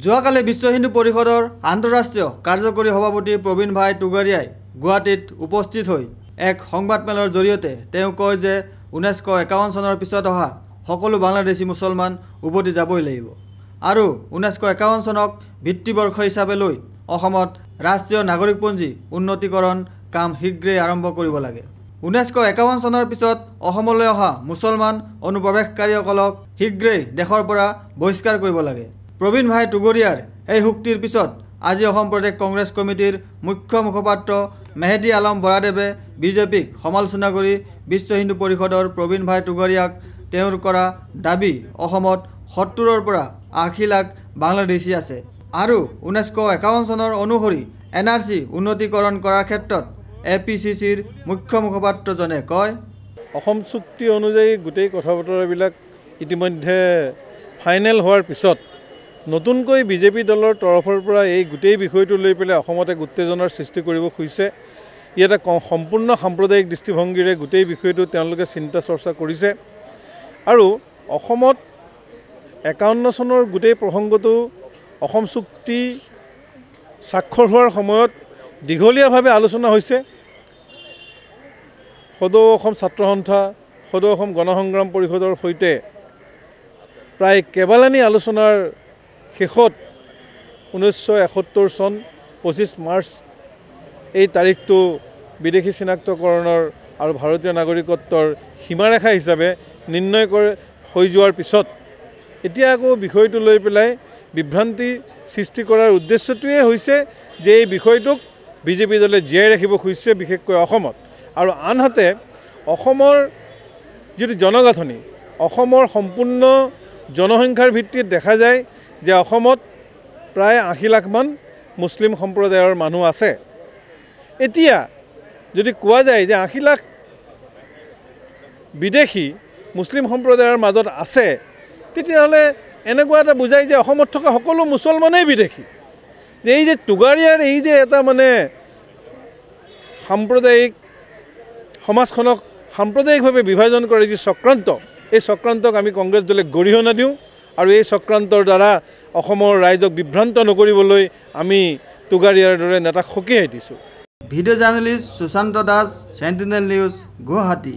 যোৱাকালি বিশ্ব হিন্দু পৰিষদৰ আন্তঃৰাষ্ট্ৰীয় কাৰ্যকৰী সভাপতি প্ৰবীণ ভাই টুগাৰিয়াই গুৱাহাটীত উপস্থিত হৈ এক সংবাদমেলৰ জৰিয়তে তেওঁ কয় যে 1951 চনৰ পিছত অহা সকলো বাংলাদেশী মুছলমান উভতি যাবই লাগিব আৰু 1951 চনক ভিত্তিবৰ্ষ হিচাপে লৈ অসমত ৰাষ্ট্ৰীয় নাগৰিকপঞ্জী উন্নতিকৰণ কাম শীঘ্ৰেই আৰম্ভ কৰিব লাগে। 1951 চনৰ পিছত অসমলৈ অহা মুছলমান অনুপ্ৰৱেশকাৰীসকলক শীঘ্ৰেই দেশৰ পৰা বহিষ্কাৰ কৰিব লাগে। প্ৰবীণ ভাই টুগৰিয়াৰ এই উক্তিৰ পিছত আজি অসম প্ৰদেশ কংগ্ৰেছ কমিটিৰ মুখ্য মুখপাত্ৰ মেহেদী আলম বৰাদেৱে বিজেপিক সমালোচনা কৰি বিশ্ব হিন্দু পৰিষদৰ প্ৰবীণ ভাই টুগৰিয়াক তেওঁৰ কৰা দাবী অসমত 70ৰ পৰা 80 লাখ বাংলাদেশী আছে আৰু 1951 চনৰ অনুসৰি NRC উন্নতিকৰণ কৰাৰ ক্ষেত্ৰত APCCৰ মুখ্য মুখপাত্ৰজনে কয়, অসম চুক্তি অনুযায়ী গোটেই কথা বতৰাবিলাক ইতিমধ্যে ফাইনেল হোৱাৰ পিছত নতুনকৈ বিজেপি দলৰ তৰফৰ পৰা এই গোটেই বিষয়টো লৈ পেলাই অসমত এক উত্তেজনাৰ সৃষ্টি কৰিব খুজিছে। ই এটা সম্পূৰ্ণ সাম্প্ৰদায়িক দৃষ্টিভংগীৰে গোটেই বিষয়টো তেওঁলোকে চিন্তা চৰ্চা কৰিছে আৰু অসমত 51 চনৰ গোটেই প্ৰসংগটো অসম চুক্তি স্বাক্ষৰ হোৱাৰ সময়ত দীঘলীয়াভাৱে আলোচনা হৈছে। সদৌ অসম ছাত্ৰ সন্থা, সদৌ অসম গণসংগ্ৰাম পৰিষদৰ সৈতে প্ৰায় কেইবালানি আলোচনাৰ শেষত 1971 চন 25 মাৰ্চ এই তাৰিখটো বিদেশী চিনাক্তকৰণৰ আৰু ভাৰতীয় নাগৰিকত্বৰ সীমাৰেখা হিচাপে নিৰ্ণয় হৈ যোৱাৰ পিছত এতিয়া আকৌ বিষয়টো লৈ পেলাই বিভ্ৰান্তি সৃষ্টি কৰাৰ উদ্দেশ্যটোৱে হৈছে যে এই বিষয়টোক বিজেপি দলে জীয়াই ৰাখিব খুজিছে, বিশেষকৈ অসমত। আৰু আনহাতে অসমৰ যিটো জনগাঁথনি, অসমৰ সম্পূৰ্ণ জনসংখ্যাৰ ভিত্তিত দেখা যায় যে অসমত প্ৰায় 80 লাখমান মুছলিম সম্প্ৰদায়ৰ মানুহ আছে। এতিয়া যদি কোৱা যায় যে 80 লাখ বিদেশী মুছলিম সম্প্ৰদায়ৰ মাজত আছে, তেতিয়াহ'লে এনেকুৱা এটা বুজায় যে অসমত থকা সকলো মুছলমানেই বিদেশী। যে এই যে টুগাৰিয়াৰ এই যে এটা মানে সাম্প্ৰদায়িক সমাজখনক সাম্প্ৰদায়িকভাৱে বিভাজন কৰে যি চক্ৰান্ত, এই চক্ৰান্তক আমি কংগ্ৰেছ দলে গৰিহণা দিওঁ আৰু এই চক্ৰান্তৰ দ্বাৰা অসমৰ ৰাইজক বিভ্ৰান্ত নকৰিবলৈ আমি টুগাৰিয়াৰ দৰে নেতাক সকীয়াই দিছোঁ। Video' journalist Sushanta Das, Sentinel news, Guwahati.